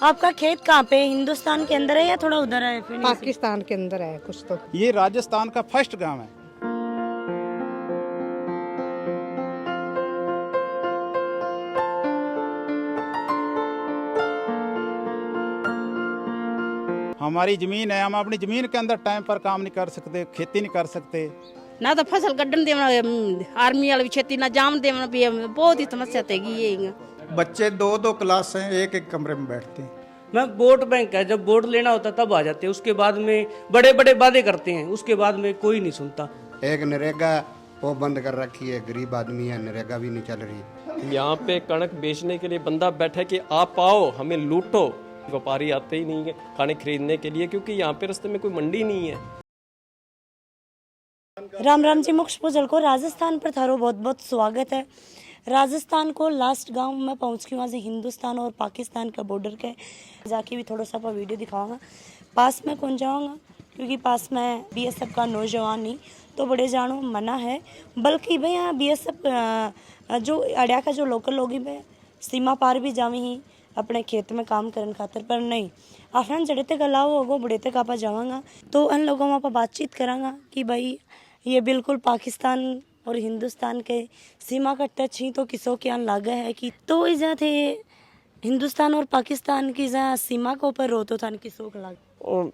आपका खेत कहाँ पे है? हिंदुस्तान के अंदर है या थोड़ा उधर है? फिर पाकिस्तान के अंदर है कुछ तो। ये राजस्थान का फर्स्ट गांव है। हमारी ज़मीन है, हम अपनी ज़मीन के अंदर टाइम पर काम नहीं कर सकते, खेती नहीं कर सकते। ना तो फसल कड्ढन देवना आर्मी वाले भी छेती ना जाम देवना भी बहुत ही समस्या तेगी ये। बच्चे दो दो क्लास हैं, एक एक कमरे में बैठते हैं। मैं वोट बैंक है, जब वोट लेना होता तब आ जाते हैं, उसके बाद में बड़े बड़े वादे करते हैं, उसके बाद में कोई नहीं सुनता। एक नरेगा वो बंद कर रखी है, गरीब आदमी है, नरेगा भी नहीं चल रही। यहाँ पे कणक बेचने के लिए बंदा बैठा है कि आप आओ हमें लूटो। व्यापारी आते ही नहीं है खाने खरीदने के लिए, क्योंकि यहाँ पे रास्ते में कोई मंडी नहीं है। राम राम जी, मोक्ष पूजल को राजस्थान पर थारो बहुत बहुत स्वागत है। राजस्थान को लास्ट गांव में पहुंच गई, वहाँ से हिंदुस्तान और पाकिस्तान का बॉर्डर के जाके भी थोड़ा सा वीडियो दिखाऊंगा। पास में कौन जाऊंगा क्योंकि पास में बीएसएफ का नौजवान नहीं तो बड़े जानो मना है, बल्कि भाई यहाँ बीएसएफ जो अड़िया का जो लोकल लोग ही सीमा पार भी जावे ही अपने खेत में काम करने खातर, पर नहीं अफरान जड़े तक अलाव होगो बड़े तक आप जावांगा तो उन लोगों में बातचीत करांगा कि भाई ये बिल्कुल पाकिस्तान और हिंदुस्तान के सीमा का टच ही तो किसों के यहाँ लागा है कि तो इजा थे हिंदुस्तान और पाकिस्तान की जहाँ सीमा के ऊपर रोतो था किसों का लाग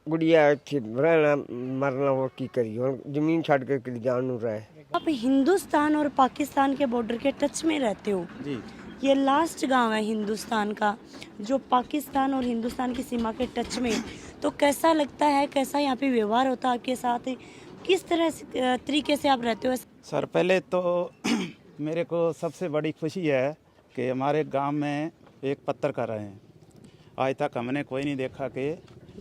गुड़िया रहना मरना वो की करी और जमीन छाड़ के जान रहा है। आप हिंदुस्तान और पाकिस्तान के बॉर्डर के टच में रहते हो जी। ये लास्ट गांव है हिंदुस्तान का जो पाकिस्तान और हिंदुस्तान की सीमा के टच में, तो कैसा लगता है, कैसा यहाँ पे व्यवहार होता है आपके साथ, किस तरह तरीके से आप रहते हो? सर पहले तो मेरे को सबसे बड़ी खुशी है कि हमारे गांव में एक पत्रकार आए हैं। आज तक हमने कोई नहीं देखा कि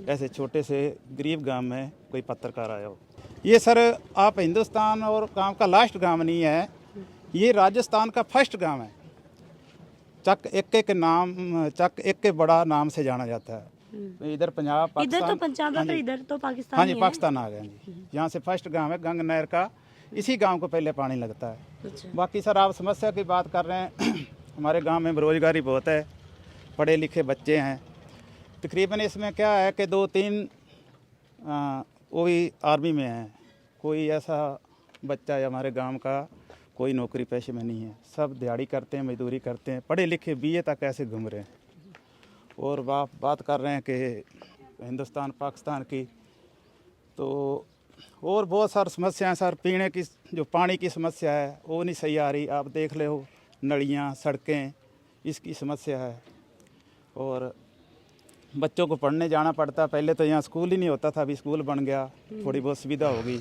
ऐसे छोटे से गरीब गांव में कोई पत्रकार आया हो। ये सर आप हिंदुस्तान और गांव का लास्ट गांव नहीं है, ये राजस्थान का फर्स्ट गांव है। चक एक के नाम, चक एक के बड़ा नाम से जाना जाता है। इधर पंजाब इधर तो पंजाब है पर इधर तो पाकिस्तान हाँ जी, ही है। पाकिस्तान आ गए जी। यहाँ से फर्स्ट गांव है गंग नहर का, इसी गांव को पहले पानी लगता है। अच्छा। बाकी सर आप समस्या की बात कर रहे हैं हमारे गांव में बेरोजगारी बहुत है, पढ़े लिखे बच्चे हैं। तकरीबन इसमें क्या है कि 2-3 वो भी आर्मी में हैं। कोई ऐसा बच्चा है हमारे गांव का कोई नौकरी पेशे में नहीं है, सब दिहाड़ी करते हैं, मजदूरी करते हैं, पढ़े लिखे बीए तक ऐसे घूम रहे हैं। और बात कर रहे हैं कि हिंदुस्तान पाकिस्तान की, तो और बहुत सारी समस्याएं सर। पीने की जो पानी की समस्या है वो नहीं सही आ रही, आप देख ले हो, नलियाँ सड़कें, इसकी समस्या है। और बच्चों को पढ़ने जाना पड़ता, पहले तो यहाँ स्कूल ही नहीं होता था, अभी स्कूल बन गया, थोड़ी बहुत सुविधा होगी।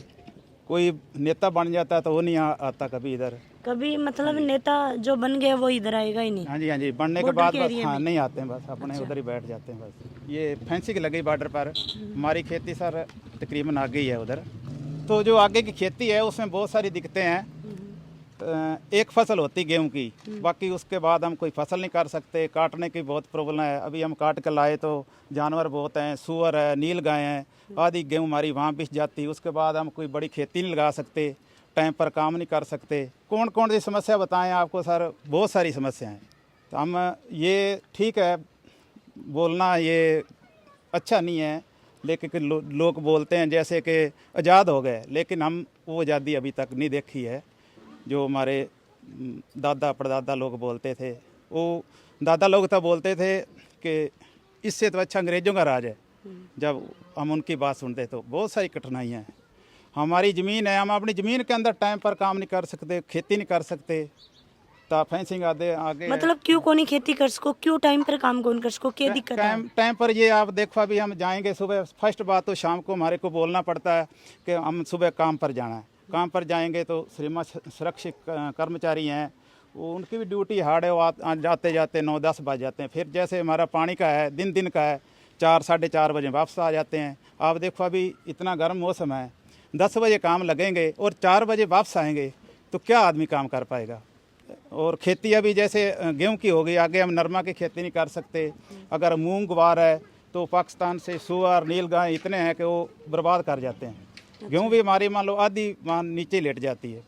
कोई नेता बन जाता तो वो नहीं आता कभी इधर, कभी मतलब नेता जो बन गया वो इधर आएगा ही नहीं। हाँ जी, बनने के बॉर्डर बाद के बस एरिया हाँ में। नहीं आते हैं, बस अपने अच्छा। उधर ही बैठ जाते हैं बस। ये फेंसिंग लगी बॉर्डर पर, हमारी खेती सर तकरीबन आगे ही है उधर। तो जो आगे की खेती है उसमें बहुत सारी दिक्कतें हैं। एक फसल होती गेहूं की, बाकी उसके बाद हम कोई फसल नहीं कर सकते, काटने की बहुत प्रॉब्लम है। अभी हम काट कर लाए तो जानवर बहुत हैं, सूअर है, नील गाय हैं, आधी गेहूं हमारी वहाँ बिछ जाती है। उसके बाद हम कोई बड़ी खेती नहीं लगा सकते, टाइम पर काम नहीं कर सकते। कौन कौन सी समस्या बताएं आपको सर, बहुत सारी समस्याएं हैं। तो हम ये ठीक है बोलना ये अच्छा नहीं है, लेकिन लोग बोलते हैं जैसे कि आज़ाद हो गए, लेकिन हम वो आज़ादी अभी तक नहीं देखी है। जो हमारे दादा परदादा लोग बोलते थे, वो दादा लोग तो बोलते थे कि इससे तो अच्छा अंग्रेज़ों का राज है। जब हम उनकी बात सुनते तो बहुत सारी कठिनाइयाँ हैं। हमारी ज़मीन है, हम अपनी ज़मीन के अंदर टाइम पर काम नहीं कर सकते, खेती नहीं कर सकते, तो फेंसिंग आगे मतलब क्यों कोनी खेती कर सको, क्यों टाइम पर काम कौन कर सको, क्या दिक्कत है? टाइम पर ये आप देखो, अभी हम जाएंगे सुबह, फर्स्ट बात तो शाम को हमारे को बोलना पड़ता है कि हम सुबह काम पर जाना है। काम पर जाएंगे तो श्रीमान सुरक्षित कर्मचारी हैं, वो उनकी भी ड्यूटी हार्ड है, वो जाते जाते 9-10 बज जाते हैं। फिर जैसे हमारा पानी का है, दिन का है, 4-4:30 बजे वापस आ जाते हैं। आप देखो अभी इतना गर्म मौसम है, 10 बजे काम लगेंगे और 4 बजे वापस आएंगे, तो क्या आदमी काम कर पाएगा? और खेती अभी जैसे गेहूं की हो गई, आगे हम नरमा की खेती नहीं कर सकते। अगर मूंग ग्वार है तो पाकिस्तान से सूअर नील गाय इतने हैं कि वो बर्बाद कर जाते हैं। गेहूं भी हमारी मान लो आधी नीचे लेट जाती है।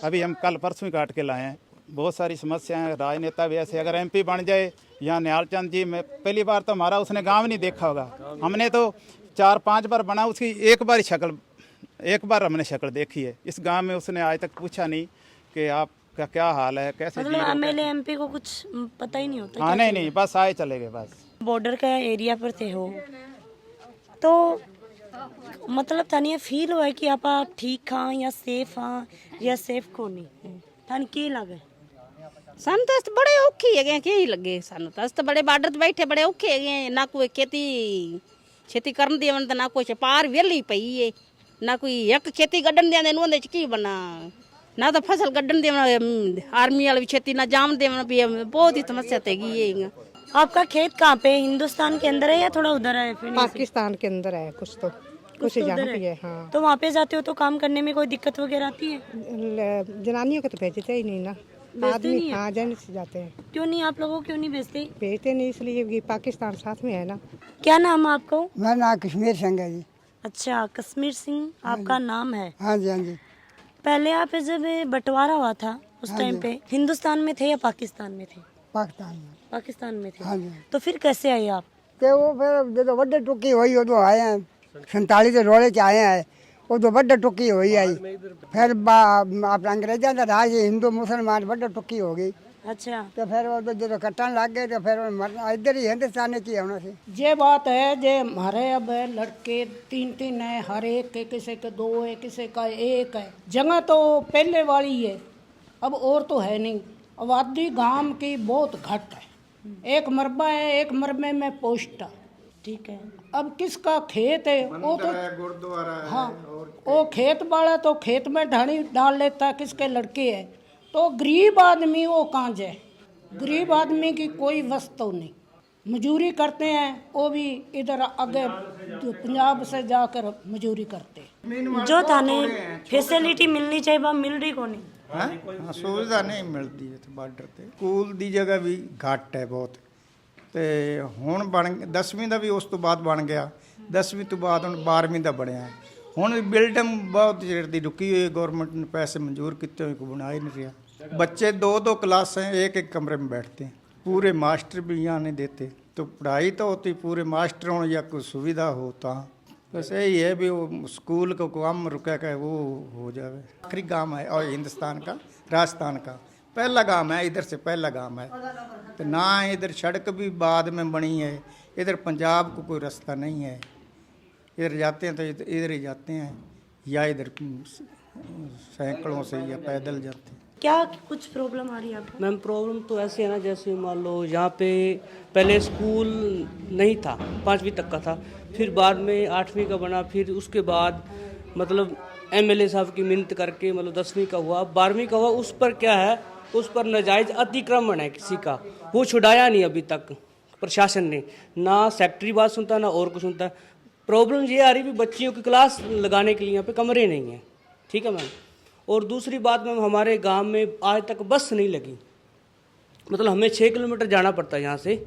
अभी हम कल परसों ही काट के लाए हैं, बहुत सारी समस्याएं हैं। राजनेता भी ऐसे, अगर एमपी बन जाए यहाँ निहाल चंद जी, मैं पहली बार तो हमारा उसने गांव नहीं देखा होगा, हमने तो 4-5 बार बना, उसकी एक बार हमने शक्ल देखी है। इस गांव में उसने आज तक पूछा नहीं कि आपका क्या हाल है, कैसे जी मतलब रहे हो, एमएलए एमपी को कुछ पता ही नहीं होता। हाँ नहीं, बस आए चले गए बस। बॉर्डर का एरिया पर थे हो तो मतलब तनिया फील हुआ है कि आप ठीक हाँ या सेफ हाँ या सेफ को नहीं थान की लगे? सन तो अस बड़े औखे है कि लगे सानू तो अस तो बड़े बार्डर ते बैठे बड़े औखे है ना कोई खेती करन देवन ते ना कोई पार वेली पई है ना कोई एक खेती गड्ढन देंदे नु ओंदे च की बना ना तो फसल गड्ढन देवन आर्मी वाले भी खेती ना जाम देवन भी बहुत ही समस्या तेगी है। आपका खेत कहाँ पे है? हिंदुस्तान के अंदर है या थोड़ा उधर है? पाकिस्तान के अंदर है कुछ तो कुछ यहाँ पे है। हाँ, तो वहाँ पे जाते हो तो काम करने में कोई दिक्कत वगैरह आती है? जनानियों को तो भेजते ही नहीं ना, आदमी हाँ जेंट्स से जाते हैं। क्यों नहीं, आप लोगों को क्यों नहीं भेजते? भेजते नहीं इसलिए कि पाकिस्तान साथ में है ना। क्या नाम है आपका? मेरा नाम कश्मीर सिंह है जी। अच्छा, कश्मीर सिंह आपका नाम है। हाँ जी, हाँ जी। पहले आप जब बंटवारा हुआ था उस टाइम पे हिंदुस्तान में थे या पाकिस्तान में थे? पाकिस्तान में। पाकिस्तान में थे। हाँ जी। तो फिर कैसे आए आप? ते वो फिर जो बड़े टुकी हुई वो तो आए हैं 47 के रोड़े च आए हैं, वो तो बड़े टुकी हुई आई, फिर आप अंग्रेजों का राज हिंदू मुसलमान बड़े टुकी हो गई। अच्छा, तो फिर वो तो जो कट्टन लग गए तो फिर इधर ही हिंदुस्तान की होना से। ये बात है जे हमारे अब लड़के 3-3 है, हर एक के किसी के 2 है, किसी का 1 है। जगह तो पहले वाली है, अब और तो है नहीं। आबादी गांव की बहुत घट है, 1 मरबा है, 1 मरबे में पोस्ट है। ठीक है। अब किसका खेत है वो तो गुरुद्वारा है, हाँ, वो खेत वाला तो खेत में ढाणी डाल लेता है, किसके लड़के है। तो गरीब आदमी वो कहाँ जाए? गरीब आदमी की कोई वस्तु नहीं, मजूरी करते हैं, वो भी इधर आगे पंजाब से जाकर मजूरी करते हैं। जो थाने फैसिलिटी मिलनी चाहिए वह मिल रही को नहीं। हाँ, सुविधा नहीं मिलती है बार्डर ਤੇ। ਸਕੂਲ ਦੀ ਜਗ੍ਹਾ ਵੀ ਘੱਟ ਹੈ ਬਹੁਤ, ਤੇ ਹੁਣ ਬਣ 10ਵੀਂ ਦਾ ਵੀ ਉਸ ਤੋਂ ਬਾਅਦ ਬਣ ਗਿਆ, 10ਵੀਂ ਤੋਂ ਬਾਅਦ ਹੁਣ 12ਵੀਂ ਦਾ ਬਣਿਆ। ਹੁਣ ਬਿਲਡਿੰਗ ਬਹੁਤ ਚਿਰ ਦੀ ਰੁਕੀ ਹੋਈ, गवर्नमेंट ने पैसे मंजूर किए हुए को बना ही नहीं रहा। बच्चे 2-2 क्लास हैं, 1-1 कमरे में बैठते हैं, पूरे मास्टर भी यहाँ नहीं देते। तो पढ़ाई तो होती, पूरे मास्टर हों या कोई सुविधा हो तो बस यही है भी वो स्कूल को काम रुका है वो हो जाए। आखिरी गांव है और हिंदुस्तान का, राजस्थान का पहला गांव है, इधर से पहला गांव है। तो ना इधर सड़क भी बाद में बनी है, इधर पंजाब को कोई रास्ता नहीं है, इधर जाते हैं तो इधर ही जाते हैं या इधर सैकड़ों से या पैदल जाते हैं। क्या कुछ प्रॉब्लम आ रही है आपको? मैम प्रॉब्लम तो ऐसे है ना, जैसे मान लो यहाँ पे पहले स्कूल नहीं था, 5वीं तक का था, फिर बाद में 8वीं का बना, फिर उसके बाद मतलब एमएलए साहब की मिन्नत करके मतलब 10वीं का हुआ, 12वीं का हुआ। उस पर क्या है, उस पर नाजायज अतिक्रमण है किसी का, वो छुड़ाया नहीं अभी तक प्रशासन ने, ना सेक्रेटरी बात सुनता ना और कुछ सुनता। प्रॉब्लम ये आ रही है बच्चियों की क्लास लगाने के लिए यहाँ पे कमरे नहीं हैं, ठीक है मैम। और दूसरी बात मैम, हमारे गांव में आज तक बस नहीं लगी, मतलब हमें 6 किलोमीटर जाना पड़ता है यहाँ से।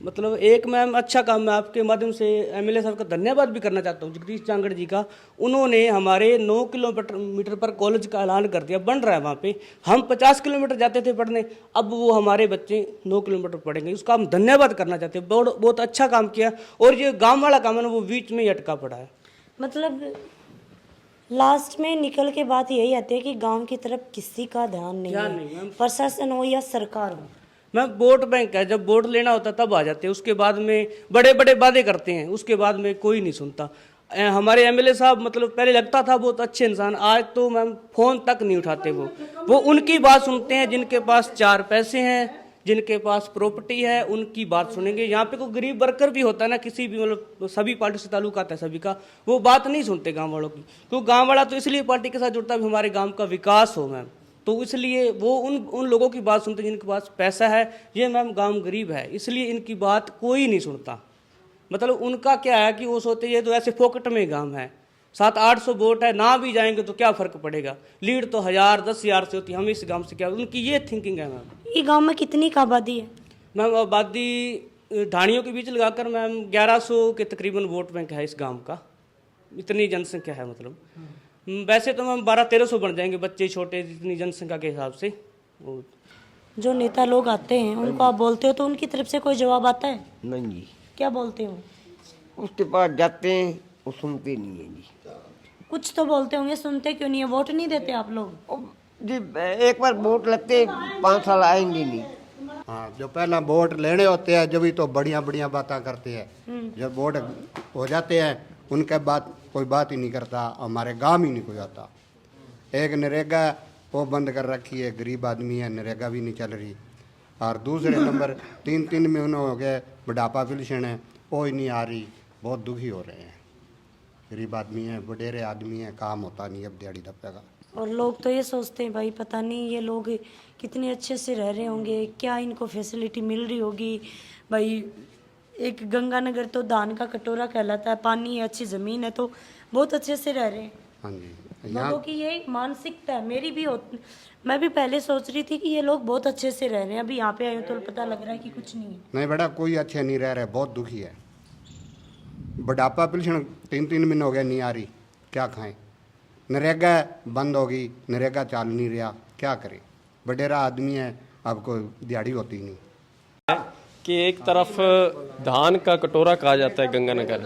मतलब एक मैम अच्छा काम मैं आपके माध्यम से एमएलए साहब का धन्यवाद भी करना चाहता हूँ, जगदीश चांगड़ जी का। उन्होंने हमारे 9 किलोमीटर पर कॉलेज का ऐलान कर दिया, बन रहा है वहाँ पे। हम 50 किलोमीटर जाते थे पढ़ने, अब वो हमारे बच्चे 9 किलोमीटर पढ़ेंगे, उसका हम धन्यवाद करना चाहते हैं। बहुत अच्छा काम किया। और ये गाँव वाला काम है ना, वो बीच में ही अटका पड़ा है। मतलब लास्ट में निकल के बात यही आती है कि गांव की तरफ किसी का ध्यान नहीं है, प्रशासन हो या सरकार हो। मैम वोट बैंक है, जब वोट लेना होता तब आ जाते हैं, उसके बाद में बड़े बड़े वादे करते हैं, उसके बाद में कोई नहीं सुनता। हमारे एमएलए साहब मतलब पहले लगता था बहुत अच्छे इंसान, आज तो मैम फोन तक नहीं उठाते। वो उनकी बात सुनते हैं जिनके पास 4 पैसे हैं, जिनके पास प्रॉपर्टी है, उनकी बात सुनेंगे। यहाँ पे कोई गरीब वर्कर भी होता है ना, किसी भी मतलब सभी पार्टी से ताल्लुक आता है सभी का, वो बात नहीं सुनते गांव वालों की। क्योंकि गांव वाला तो इसलिए पार्टी के साथ जुड़ता है हमारे गांव का विकास हो मैम, तो इसलिए वो उन लोगों की बात सुनते हैं जिनके पास पैसा है। ये मैम गांव गरीब है, इसलिए इनकी बात कोई नहीं सुनता। मतलब उनका क्या है कि वो सोचते ये तो ऐसे फोकट में गांव है, 700-800 वोट है, ना भी जाएंगे तो क्या फर्क पड़ेगा, लीड तो 1000-10,000 से होती है, हम इस गांव से क्या। उनकी ये थिंकिंग है मैम। ये गांव में कितनी का आबादी है? मैम आबादी ढाणियों के बीच लगाकर मैम 1100 के तकरीबन वोट बैंक है इस गांव का, इतनी जनसंख्या है। मतलब वैसे तो मैम 1200-1300 बन जाएंगे बच्चे छोटे, जितनी जनसंख्या के हिसाब से। वो जो नेता लोग आते हैं उनको आप बोलते हो तो उनकी तरफ से कोई जवाब आता है? नहीं जी, क्या बोलते हो? उसके पास जाते हैं वो सुनते नहीं है जी। कुछ तो बोलते होंगे, सुनते क्यों नहीं है? वोट नहीं देते आप लोग? जी एक बार वोट लगते 5 साल आएंगे नहीं। हाँ, जो पहला वोट लेने होते हैं जब भी तो बढ़िया बढ़िया बातें करते हैं, जब वोट हो जाते हैं उनके बाद कोई बात ही नहीं करता, हमारे गांव ही नहीं कोई आता। एक नरेगा वो बंद कर रखी है, गरीब आदमी है, नरेगा भी नहीं चल रही। और दूसरे नंबर 3 महीने हो गए बुढ़ापा पेंशन है वो ही नहीं आ रही, बहुत दुखी हो रहे हैं। गरीब आदमी है, बडेरे आदमी है, काम होता नहीं अब दिहाड़ी धप्पे का। और लोग तो ये सोचते हैं भाई पता नहीं ये लोग कितने अच्छे से रह रहे होंगे, क्या इनको फैसिलिटी मिल रही होगी। भाई एक गंगानगर तो दान का कटोरा कहलाता है, पानी है, अच्छी ज़मीन है, तो बहुत अच्छे से रह रहे हैं। हाँ जी, लोगों की ये मानसिकता है, मेरी भी मैं भी पहले सोच रही थी कि ये लोग बहुत अच्छे से रह रहे हैं, अभी यहाँ पे आए हो तो पता लग रहा है कि कुछ नहीं है। नहीं बेटा, कोई अच्छे नहीं रह रहे, बहुत दुखी है। बुढ़ापा पेंशन 3 महीने हो गए नहीं आ रही, क्या खाएं। नरेगा बंद होगी, नरेगा चल नहीं रहा, क्या करें। बडेरा आदमी है, अब कोई दिहाड़ी होती नहीं। कि एक तरफ धान का कटोरा कहा जाता है गंगानगर,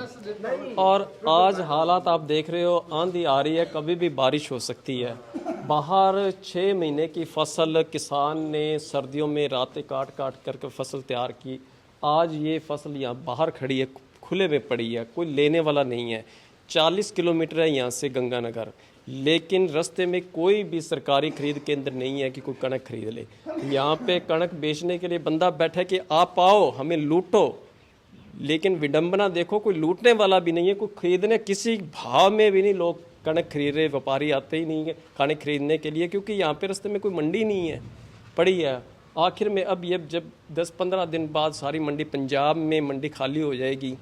और आज हालात आप देख रहे हो, आंधी आ रही है, कभी भी बारिश हो सकती है। बाहर 6 महीने की फसल किसान ने सर्दियों में रातें काट काट करके फसल तैयार की, आज ये फसल यहाँ बाहर खड़ी है, खुले में पड़ी है, कोई लेने वाला नहीं है। 40 किलोमीटर है यहाँ से गंगानगर, लेकिन रास्ते में कोई भी सरकारी खरीद केंद्र नहीं है कि कोई कणक खरीद ले। यहाँ पे कणक बेचने के लिए बंदा बैठा है कि आप आओ हमें लूटो, लेकिन विडंबना देखो, कोई लूटने वाला भी नहीं है, कोई खरीदने किसी भाव में भी नहीं लोग कणक खरीद रहे। व्यापारी आते ही नहीं है कणक खरीदने के लिए, क्योंकि यहाँ पे रास्ते में कोई मंडी नहीं है, पड़ी है। आखिर में अब ये जब 10-15 दिन बाद सारी मंडी, पंजाब में मंडी खाली हो जाएगी,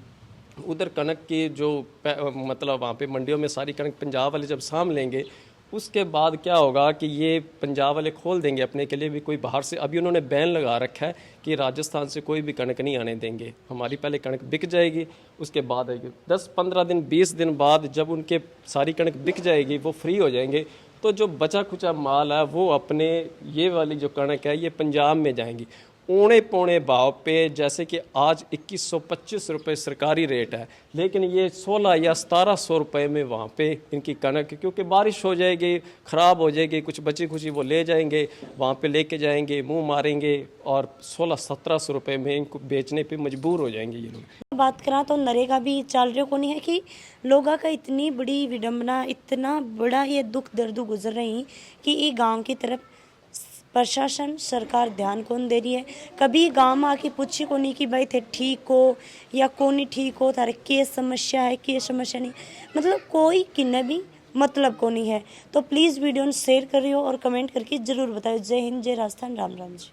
उधर कणक की जो मतलब वहाँ पे मंडियों में सारी कणक पंजाब वाले जब साम लेंगे, उसके बाद क्या होगा कि ये पंजाब वाले खोल देंगे अपने के लिए भी, कोई बाहर से। अभी उन्होंने बैन लगा रखा है कि राजस्थान से कोई भी कणक नहीं आने देंगे। हमारी पहले कणक बिक जाएगी, उसके बाद आएगी 10-15 दिन 20 दिन बाद जब उनके सारी कणक बिक जाएगी, वो फ्री हो जाएंगे, तो जो बचा खुचा माल है वो अपने ये वाली जो कणक है ये पंजाब में जाएंगी औने पौने भाव पे। जैसे कि आज 2125 रुपये सरकारी रेट है, लेकिन ये 16 या 1700 रुपये में वहाँ पे इनकी कणक, क्योंकि बारिश हो जाएगी, ख़राब हो जाएगी, कुछ बची खुची वो ले जाएंगे, वहाँ पे लेके जाएंगे, मुंह मारेंगे, और 1600-1700 रुपये में इनको बेचने पे मजबूर हो जाएंगे ये लोग। बात करा तो नरेगा भी चल रहे को नहीं है कि लोगों का इतनी बड़ी विडंबना, इतना बड़ा ये दुख दर्द गुजर रही कि ये गाँव की तरफ प्रशासन सरकार ध्यान कौन दे रही है। कभी गांव में आके पूछी को नहीं कि भाई थे ठीक हो या कौन नहीं ठीक हो, थारे के समस्या है, के समस्या नहीं, मतलब कोई किन्ने भी मतलब को नहीं है। तो प्लीज़ वीडियो शेयर करियो और कमेंट करके ज़रूर बताओ। जय हिंद, जय राजस्थान, राम राम जी।